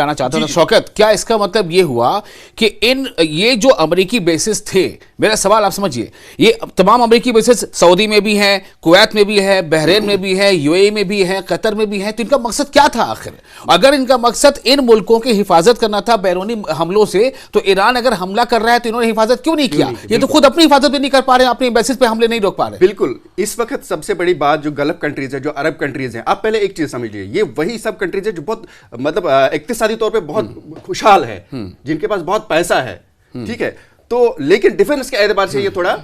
कहना चाहता था शौकत, क्या इसका मतलब ये हुआ कि ये जो अमेरिकी बेसिस थे, मेरा सवाल आप समझिए, ये तमाम अमेरिकी बेसिस सऊदी में भी हैं, कुवैत में भी है, बहरीन में भी है, यूएई में भी है, कतर में भी है, तो इनका मकसद क्या था आखिर? अगर इनका मकसद इन मुल्कों की हिफाजत करना था बैरूनी हमलों से, तो ईरान अगर हमला कर रहा है तो इन्होंने हिफाजत क्यों नहीं किया? ये तो खुद अपनी हिफाजत भी नहीं कर पा रहे हैं, अपनी बेसिस पे हमले नहीं रोक पा रहे। बिल्कुल, इस वक्त सबसे बड़ी बात जो गल्फ कंट्रीज है, जो अरब कंट्रीज हैं, आप पहले एक चीज समझिए, ये वही सब कंट्रीज है जो बहुत मतलब इक्तिसादी तौर पे बहुत खुशहाल है, जिनके पास बहुत पैसा है, ठीक है। तो लेकिन डिफेंस के एतबार से ये थोड़ा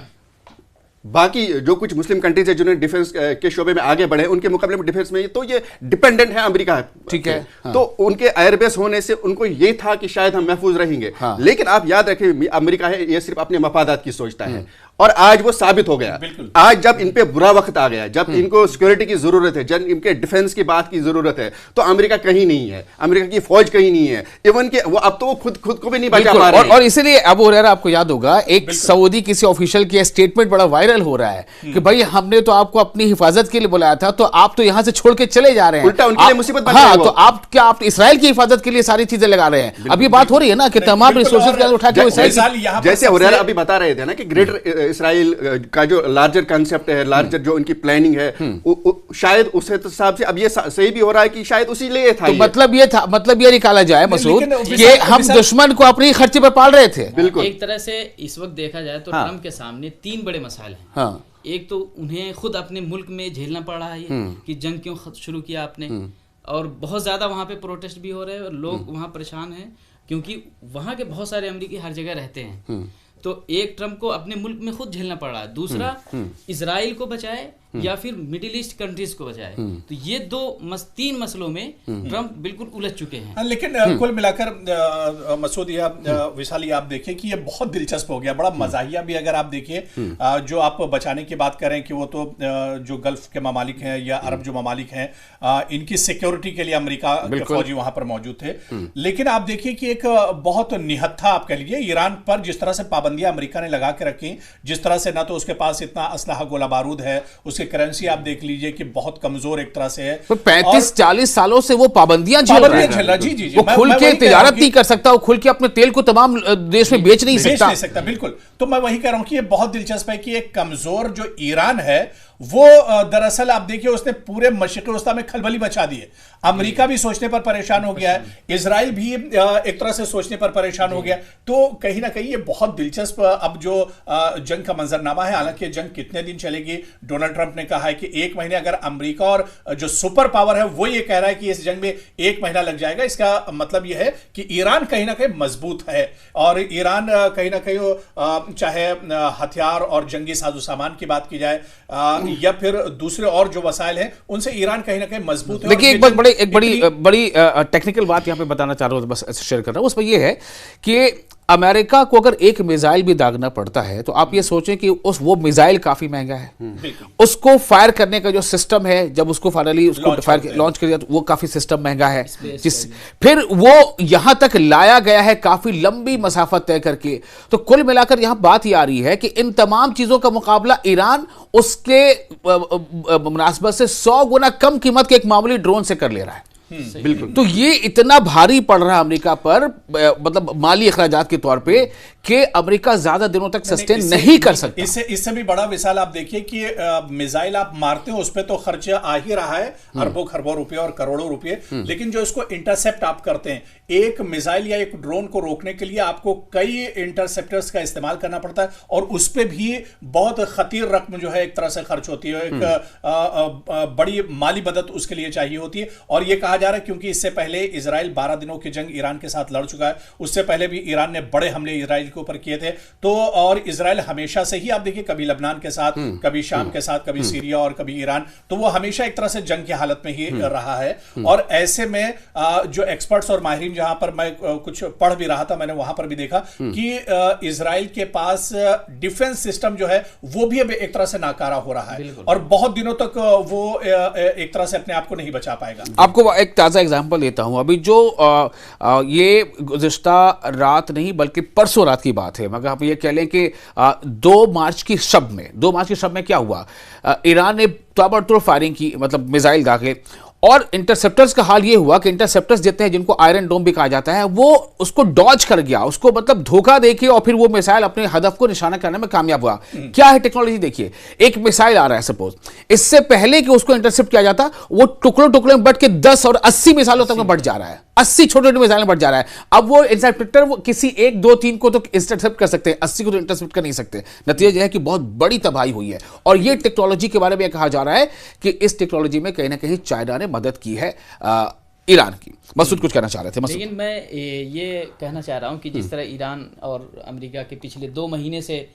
बाकी जो कुछ मुस्लिम कंट्रीज है जिन्होंने डिफेंस के शोबे में आगे बढ़े, उनके मुकाबले में डिफेंस में तो ये डिपेंडेंट है अमेरिका, ठीक है। हाँ। तो उनके एयरबेस होने से उनको ये था कि शायद हम महफूज रहेंगे। हाँ। लेकिन आप याद रखें, अमेरिका है ये सिर्फ अपने मफादात की सोचता है, और आज वो साबित हो गया। आज जब इन पे बुरा वक्त आ गया, जब इनको सिक्योरिटी की जरूरत है, जब इनके डिफेंस की बात की जरूरत है, तो अमेरिका कहीं नहीं है, अमेरिका की फौज कहीं नहीं है, इवन के वो अब तो वो खुद को भी नहीं बचा पा रहे हैं। और इसीलिए अबू हुरैरा, आपको याद होगा एक सऊदी किसी ऑफिशियल की स्टेटमेंट बड़ा वायरल हो रहा है कि भाई हमने तो आपको अपनी हिफाजत के लिए बुलाया था, तो आप तो यहां से छोड़ के चले जा रहे हैं, उल्टा उनके लिए मुसीबत बन हाँ, तो आप इसराइल की हिफाजत के लिए सारी चीजें लगा रहे हैं। अब ये बात हो रही है ना कि तमाम रिसोर्सेज उठा के जैसे हुरैरा अभी बता रहे थे ना कि ग्रेटर इसराइल का जो लार्जर कंसेप्ट है, लार्जर जो उनकी प्लानिंग है, शायद उस हिसाब से अब ये सही भी हो रहा है कि शायद उसी लिए था। तो मतलब ये निकाला जाए मसूद कि हम दुश्मन को अपनी खर्चे पर पाल रहे थे। बिल्कुल, एक तरह से इस वक्त देखा जाए तो ट्रम्प के सामने तीन बड़े मसाइल हैं। हाँ। एक तो उन्हें खुद अपने मुल्क में झेलना पड़ रहा है कि जंग क्यों शुरू किया आपने, और बहुत ज्यादा वहां पे प्रोटेस्ट भी हो रहे हैं और लोग वहां परेशान हैं क्योंकि वहां के बहुत सारे अमेरिकी हर जगह रहते हैं। तो एक ट्रम्प को अपने मुल्क में खुद झेलना पड़ रहा है, दूसरा इजराइल को बचाए या फिर मिडिल ईस्ट कंट्रीज को बचाए। तो ये तीन मसलों में ट्रम्प बिल्कुल उलझ चुके हैं। लेकिन कुल मिलाकर मसूद या विशाली, आप देखिए कि ये बहुत दिलचस्प हो गया, बड़ा मजाहिया भी। अगर आप देखिए जो आप बचाने की बात करें कि वो तो जो गल्फ के ममालिक हैं या अरब जो ममालिक हैं, इनकी सिक्योरिटी के लिए अमेरिका के फौजी वहां पर मौजूद थे। लेकिन आप देखिए कि एक बहुत निहत्था आप कह लीजिए ईरान पर जिस तरह से पाबंदियां अमेरिका ने लगा के रखी, जिस तरह से ना तो उसके पास इतना असलहा गोला बारूद है, उसके करेंसी आप देख लीजिए कि बहुत कमजोर एक तरह से है। 35-40 सालों से वो पाबंदियां झेल रहा है। जी, वो खुल के तिजारत नहीं कर सकता, वो खुल के अपने तेल को तमाम देश में बेच नहीं सकता। बिल्कुल, तो मैं वही कह रहा हूं कि ये बहुत दिलचस्प है कि एक कमजोर जो ईरान है वो दरअसल आप देखिए उसने पूरे मशरिक़ी वस्ता में खलबली मचा दी है। अमेरिका भी सोचने पर परेशान हो गया है, इजराइल भी एक तरह से सोचने पर परेशान हो गया। तो कहीं ना कहीं ये बहुत दिलचस्प अब जो जंग का मंजरनामा है, हालांकि जंग कितने दिन चलेगी, डोनाल्ड ट्रंप ने कहा है कि 1 महीने। अगर अमेरिका और जो सुपर पावर है वो ये कह रहा है कि इस जंग में 1 महीना लग जाएगा, इसका मतलब यह है कि ईरान कहीं ना कहीं मजबूत है, और ईरान कहीं ना कहीं चाहे हथियार और जंगी साजो सामान की बात की जाए या फिर दूसरे और जो वसाइल हैं, उनसे ईरान कहीं ना कहीं मजबूत है। देखिए, एक बड़ी टेक्निकल बात यहां पे बताना चाह रहा हूं, बस शेयर कर रहा हूं। उसमें यह है कि अमेरिका को अगर एक मिसाइल भी दागना पड़ता है तो आप ये सोचें कि वो मिसाइल काफी महंगा है, उसको फायर करने का जो सिस्टम है, जब उसको फाइनली उसको लॉन्च कर दिया तो वो काफी सिस्टम महंगा है, फिर वो यहां तक लाया गया है काफी लंबी मसाफत तय करके। तो कुल मिलाकर यहां बात ये आ रही है कि इन तमाम चीजों का मुकाबला ईरान उसके मुनासबत से 100 गुना कम कीमत के एक मामूली ड्रोन से कर ले रहा है। बिल्कुल, तो ये इतना भारी पड़ रहा है अमेरिका पर, मतलब माली अखराजात के तौर पे, कि अमेरिका ज्यादा दिनों तक सस्टेन नहीं कर सकता। इससे भी बड़ा मिसाल आप देखिए कि मिसाइल आप मारते हो उस पर तो खर्चा आ ही रहा है, अरबों खरबों रुपए और करोड़ों रुपए, लेकिन जो इसको इंटरसेप्ट आप करते हैं, एक मिसाइल या एक ड्रोन को रोकने के लिए आपको कई इंटरसेप्टर्स का इस्तेमाल करना पड़ता है, और उस पर भी बहुत खतीर रकम जो है एक तरह से खर्च होती है, एक बड़ी माली मदद उसके लिए चाहिए होती है। और यह कहा जा रहा है क्योंकि इससे पहले इजराइल 12 दिनों की जंग ईरान के साथ लड़ चुका है, उससे पहले भी ईरान ने बड़े हमले इजराइल के ऊपर किए थे। तो और इजराइल हमेशा से ही आप देखिए कभी लबनान के साथ, कभी शाम के साथ, कभी सीरिया और कभी ईरान, तो वो हमेशा एक तरह से जंग की हालत में ही रहा है। और ऐसे में जो एक्सपर्ट्स और माहिरीन, जहां पर मैं कुछ पढ़ भी रहा था, मैंने वहां पर भी देखा कि इजराइल के पास डिफेंस सिस्टम जो है वो भी अब एक तरह से नाकारा हो रहा है, और बहुत दिनों तक वो एक तरह से अपने आप को नहीं बचा पाएगा। आपको एक ताजा एग्जांपल देता हूं। अभी जो ये गुज़िश्ता रात नहीं बल्कि परसों रात की बात है, मगर आप ये कह लें कि 2 मार्च की शब में क्या हुआ, ईरान ने ताबड़तोड़ फायरिंग की, मतलब मिसाइल दागे, और इंटरसेप्टर्स का हाल ये हुआ कि इंटरसेप्टर्स जितने हैं जिनको आयरन डोम भी कहा जाता है, वो उसको डॉज कर गया, उसको मतलब धोखा देके और फिर वो मिसाइल अपने हदफ को निशाना करने में कामयाब हुआ। क्या है टेक्नोलॉजी? देखिए, एक मिसाइल आ रहा है सपोज, इससे पहले कि उसको इंटरसेप्ट किया जाता वो टुकड़ों टुकड़ों में बढ़ के 10 और 80 मिसाइलों तक में बढ़ जा रहा है, 80 छोटे छोटे मिसाइल में बढ़ जा रहा है। अब वो इंटरसेप्टर वो किसी 1 2 3 को तो इंटरसेप्ट कर सकते हैं, 80 को तो इंटरसेप्ट कर नहीं सकते। नतीजा यह है कि बहुत बड़ी तबाही हुई है। और ये टेक्नोलॉजी के बारे में कहा जा रहा है कि इस टेक्नोलॉजी में कहीं ना कहीं चाइना ने मदद की है ईरान की। मसूद कुछ कहना चाह रहे थे? मसूद। लेकिन मैं ये कहना चाह रहा हूँ कि जिस तरह ईरान और अमेरिका के पिछले 2 महीने से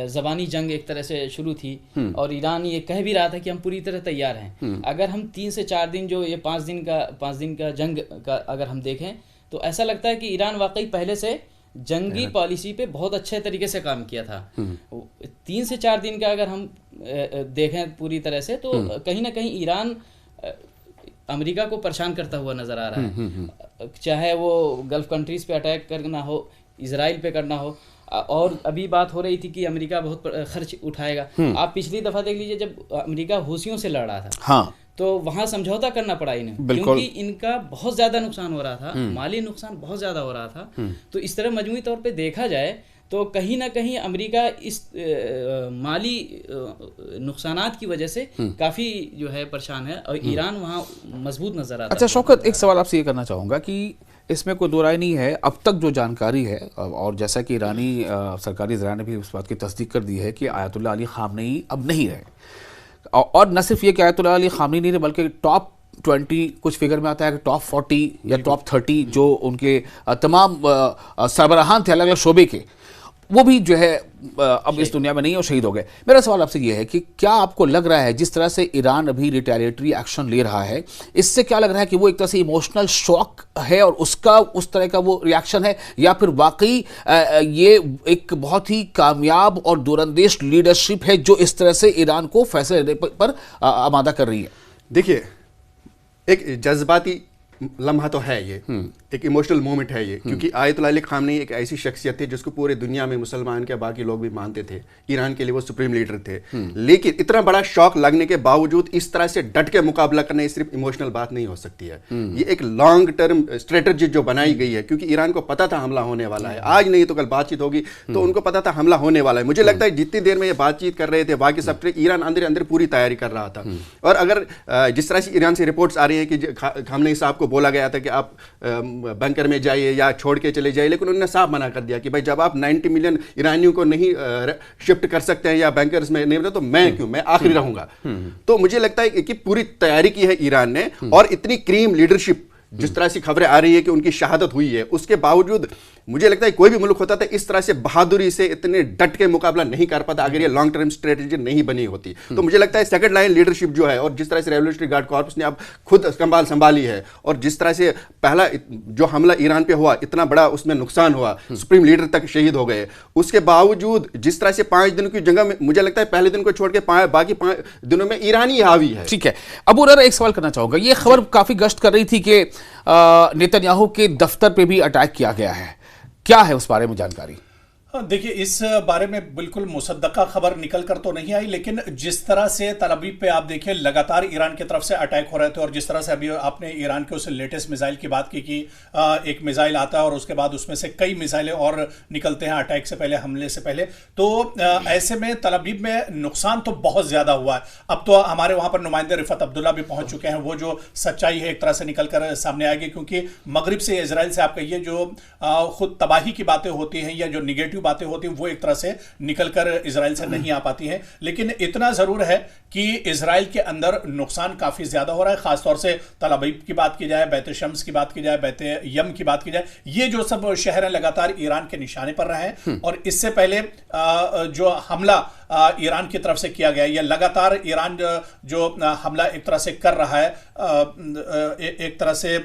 ज़बानी जंग एक तरह से शुरू थी, और ईरान ये कह भी रहा था कि हम पूरी तरह तैयार हैं। अगर हम 3 से 4 दिन जो ये 5 दिन का जंग का अगर हम देखें तो ऐसा लगता है कि ईरान वाकई पहले से जंगी पॉलिसी पे बहुत अच्छे तरीके से काम किया था। 3 से 4 दिन का अगर हम देखें पूरी तरह से, तो कहीं ना कहीं ईरान अमेरिका को परेशान करता हुआ नजर आ रहा है, चाहे वो गल्फ कंट्रीज पे अटैक करना हो, इजराइल पे करना हो। और अभी बात हो रही थी कि अमेरिका बहुत खर्च उठाएगा। आप पिछली दफा देख लीजिए जब अमेरिका हूसियों से लड़ रहा था, हाँ, तो वहां समझौता करना पड़ा इन्हें, क्योंकि इनका बहुत ज्यादा नुकसान हो रहा था, माली नुकसान बहुत ज्यादा हो रहा था। तो इस तरह मजमूई तौर पे देखा जाए तो कहीं ना कहीं अमेरिका इस माली नुकसानात की वजह से काफ़ी जो है परेशान है, और ईरान वहाँ मजबूत नज़र आता है। अच्छा शौकत, एक सवाल आपसे ये करना चाहूँगा कि इसमें कोई दो राय नहीं है, अब तक जो जानकारी है, और जैसा कि ईरानी सरकारी ज़राए ने भी उस बात की तस्दीक कर दी है कि आयतुल्लाह अली ख़ामनेई अब नहीं रहे, और न सिर्फ ये कि आयतुल्लाह अली ख़ामनेई नहीं रहे, बल्कि टॉप 20 कुछ फिगर में आता है कि टॉप 40 या टॉप 30 जो उनके तमाम सरबराहान थे अलग अलग शोबे के, वो भी जो है अब इस दुनिया में नहीं और शहीद हो गए। मेरा सवाल आपसे ये है कि क्या आपको लग रहा है जिस तरह से ईरान अभी रिटेलिएटरी एक्शन ले रहा है, इससे क्या लग रहा है कि वो एक तरह से इमोशनल शॉक है और उसका उस तरह का वो रिएक्शन है, या फिर वाकई ये एक बहुत ही कामयाब और दूरंदेश लीडरशिप है जो इस तरह से ईरान को फैसले लेने पर आमादा कर रही है? देखिए, एक जज्बाती लम्हा तो है ये, एक इमोशनल मोमेंट है ये, क्योंकि आयतुल्लाह अली ख़ामनेई एक ऐसी शख्सियत थी जिसको पूरे दुनिया में मुसलमान के बाकी लोग भी मानते थे, ईरान के लिए वो सुप्रीम लीडर थे। लेकिन इतना बड़ा शौक लगने के बावजूद इस तरह से डट के मुकाबला करना ये सिर्फ इमोशनल बात नहीं हो सकती है, ये एक लॉन्ग टर्म स्ट्रेटजी जो बनाई गई है, क्योंकि ईरान को पता था हमला होने वाला है, आज नहीं तो कल बातचीत होगी, तो उनको पता था हमला होने वाला है। मुझे लगता है जितनी देर में ये बातचीत कर रहे थे बाकी सब ईरान अंदर अंदर पूरी तैयारी कर रहा था। और अगर जिस तरह से ईरान से रिपोर्ट्स आ रही है कि ख़ामनेई साहब को बोला गया था कि आप बंकर में जाइए या छोड़ के चले जाइए, लेकिन उन्होंने साफ मना कर दिया कि भाई जब आप 90 मिलियन ईरानियों को नहीं शिफ्ट कर सकते हैं या बैंकर्स में नहीं, तो मैं क्यों, मैं आखिरी रहूंगा। तो मुझे लगता है कि पूरी तैयारी की है ईरान ने, और इतनी क्रीम लीडरशिप जिस तरह से खबरें आ रही है कि उनकी शहादत हुई है, उसके बावजूद मुझे लगता है कोई भी मुल्क होता था इस तरह से बहादुरी से इतने डट के मुकाबला नहीं कर पाता अगर ये लॉन्ग टर्म स्ट्रेटेजी नहीं बनी होती। तो मुझे लगता है सेकंड लाइन लीडरशिप जो है, और जिस तरह से रेवोल्यूशनरी गार्ड कॉर्प्स ने अब खुद संभाली है, और जिस तरह से पहला जो हमला ईरान पे हुआ इतना बड़ा उसमें नुकसान हुआ, सुप्रीम लीडर तक शहीद हो गए, उसके बावजूद जिस तरह से 5 दिन की जंग में मुझे लगता है पहले दिन को छोड़ के बाकी 5 दिनों में ईरानी हावी है। ठीक है, अबू हुरैरा एक सवाल करना चाहूंगा, ये खबर काफी गश्त कर रही थी कि नेतन्याहू के दफ्तर पे भी अटैक किया गया है, क्या है उस बारे में जानकारी? देखिए, इस बारे में बिल्कुल मुसद्दका खबर निकल कर तो नहीं आई, लेकिन जिस तरह से तल अवीव पे आप देखिए लगातार ईरान की तरफ से अटैक हो रहे थे, और जिस तरह से अभी आपने ईरान के उस लेटेस्ट मिसाइल की बात की कि एक मिसाइल आता है और उसके बाद उसमें से कई मिसाइलें और निकलते हैं अटैक से पहले, हमले से पहले, तो ऐसे में तल अवीव में नुकसान तो बहुत ज्यादा हुआ है। अब तो हमारे वहां पर नुमाइंदे रिफत अब्दुल्ला भी पहुंच चुके हैं, वो जो सच्चाई है एक तरह से निकल कर सामने आएगी, क्योंकि मगरिब से इजराइल से आप कहिए जो खुद तबाही की बातें होती हैं या जो निगेटिव बातें होती हैं वो एक तरह से निकलकर इजराइल से नहीं आ पाती हैं। लेकिन इतना जरूर है कि इजराइल के अंदर नुकसान काफी ज्यादा हो रहा है, खासतौर से तल अवीव की बात की जाए, बैत शम्स की बात की जाए, बैत यम की बात की जाए, ये जो सब शहर हैं लगातार ईरान के निशाने पर रहे हैं। और इससे पहले जो हमला ईरान की तरफ से किया गया, या लगातार ईरान जो हमला एक तरह से कर रहा है, एक तरह से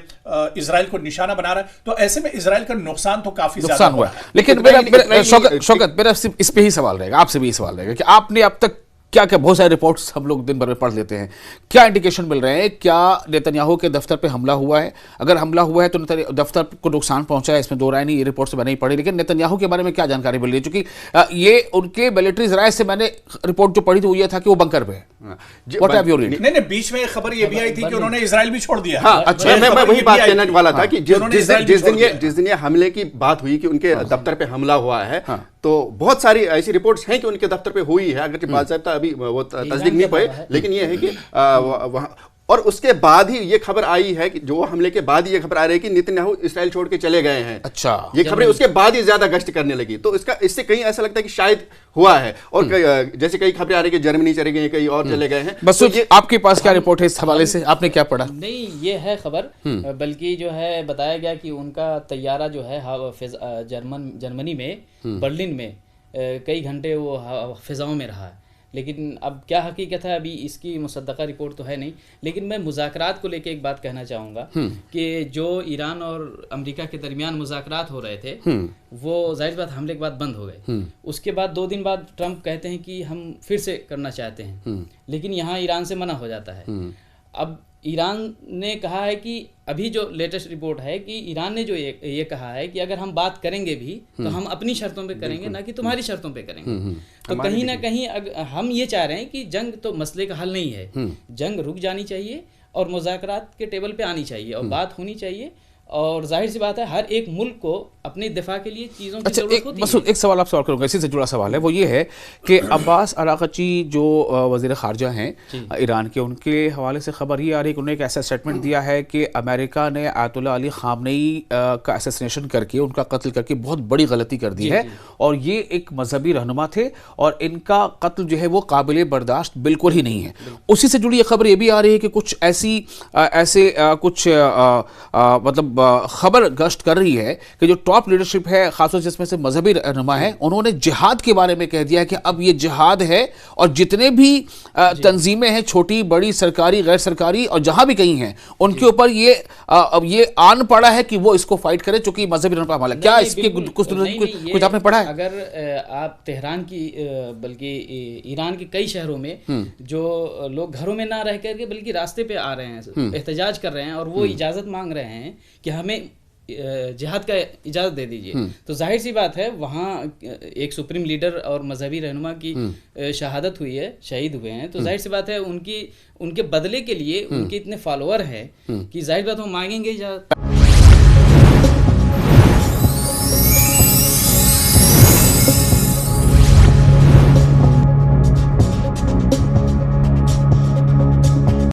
इजराइल को निशाना बना रहा है, तो ऐसे में इजराइल का नुकसान तो काफी ज्यादा हुआ है। लेकिन शौकत, मेरा इस पे ही सवाल रहेगा, आपसे भी सवाल रहेगा कि आपने अब तक क्या क्या बहुत सारे रिपोर्ट्स हम लोग दिन भर में पढ़ लेते हैं, क्या इंडिकेशन मिल रहे हैं? क्या नेतन्याहू के दफ्तर पे हमला हुआ है? अगर हमला हुआ है तो दफ्तर को नुकसान पहुंचा है, इसमें दो राय नहीं, ये रिपोर्ट से मैंने ही पढ़ी, लेकिन नेतन्याहू के बारे में क्या जानकारी मिल रही है? क्योंकि ये उनके मिलिट्री जराये से मैंने रिपोर्ट जो पढ़ी थी वो ये था कि वो बंकर पे है। What have you read? नहीं, बीच में एक खबर ये भी आई थी कि उन्होंने इजराइल भी छोड़ दिया। हाँ, अच्छा, मैं वही बात कहने वाला था कि जिस दिन ये हमले की बात हुई कि उनके दफ्तर पे हमला हुआ है, तो बहुत सारी ऐसी रिपोर्ट्स हैं कि उनके दफ्तर पे हुई है, अगर बाकायदा अभी वो तस्दीक नहीं पाई, लेकिन ये है कि वहाँ, और उसके बाद ही ये खबर आई है कि जो हमले के बाद ही ये खबर आ रही है कि नेतन्याहू इसराइल छोड़ के चले गए हैं। अच्छा, ये खबरें उसके बाद ही ज्यादा गश्त करने लगी, तो इससे कहीं ऐसा लगता है कि शायद हुआ है। और जैसे कई खबरें आ रही है कि जर्मनी चले गए, कई और चले गए हैं। बस तो आपके पास क्या रिपोर्ट है इस हवाले से? आपने क्या पढ़ा? नहीं, ये है खबर, बल्कि जो है बताया गया कि उनका तैयारा जो है जर्मनी में बर्लिन में कई घंटे वो फिजाओं में रहा है। लेकिन अब क्या हकीकत है अभी इसकी मुसद्दका रिपोर्ट तो है नहीं, लेकिन मैं मुज़ाकरात को लेके एक बात कहना चाहूँगा कि जो ईरान और अमेरिका के दरमियान मुज़ाकरात हो रहे थे वो जाहिर बात हमले के बाद बंद हो गए। उसके बाद 2 दिन बाद ट्रंप कहते हैं कि हम फिर से करना चाहते हैं, लेकिन यहाँ ईरान से मना हो जाता है। अब ईरान ने कहा है कि अभी जो लेटेस्ट रिपोर्ट है कि ईरान ने जो ये कहा है कि अगर हम बात करेंगे भी तो हम अपनी शर्तों पे करेंगे, ना कि तुम्हारी शर्तों पे करेंगे। तो कहीं ना कहीं हम ये चाह रहे हैं कि जंग तो मसले का हल नहीं है, जंग रुक जानी चाहिए और मुज़ाकरात के टेबल पे आनी चाहिए और बात होनी चाहिए। और जाहिर सी बात है हर एक मुल्क को अपने दिफा के लिए चीज़ों की ज़रूरत होती है। मसूद, एक सवाल आपसे और करूँगा, इसी से जुड़ा सवाल है, वो ये है कि अब्बास अराग़ची जो वज़ीर ख़ारजा हैं ईरान के, उनके हवाले से खबर ये आ रही है कि उन्होंने एक ऐसा स्टेटमेंट दिया है कि अमेरिका ने आयतुल्लाह अली ख़ामनेई का असैसिनेशन करके, उनका कत्ल करके बहुत बड़ी गलती कर दी है, और ये एक मजहबी रहनुमा थे और इनका कत्ल जो है वो काबिल बर्दाश्त बिल्कुल ही नहीं है। उसी से जुड़ी खबर ये भी आ रही है कि कुछ कुछ मतलब खबर गश्त कर रही है कि जो टॉप लीडरशिप है, खासतौर से जिसमें से मजहबी रहनुमा है, उन्होंने जिहाद के बारे में कह दिया है कि अब ये जिहाद है और जितने भी तंजीमें हैं, छोटी बड़ी, सरकारी गैर सरकारी, और जहां भी कहीं हैं, उनके ऊपर ये आन पड़ा है कि वो इसको फाइट करे, चूंकि मजहबी रहनुमा हमला। क्या इसके कुछ आपने पढ़ा है? अगर आप तेहरान की बल्कि ईरान के कई शहरों में जो लोग घरों में ना रह करके बल्कि रास्ते पे आ रहे हैं, एहतजाज कर रहे हैं और वो इजाजत मांग रहे हैं कि हमें जिहाद का इजाज़त दे दीजिए, तो जाहिर सी बात है वहाँ एक सुप्रीम लीडर और मजहबी रहनुमा की शहादत हुई है, शहीद हुए हैं, तो जाहिर सी बात है उनके बदले के लिए उनके इतने फॉलोअर हैं कि जाहिर बात वो मांगेंगे इजाज़त।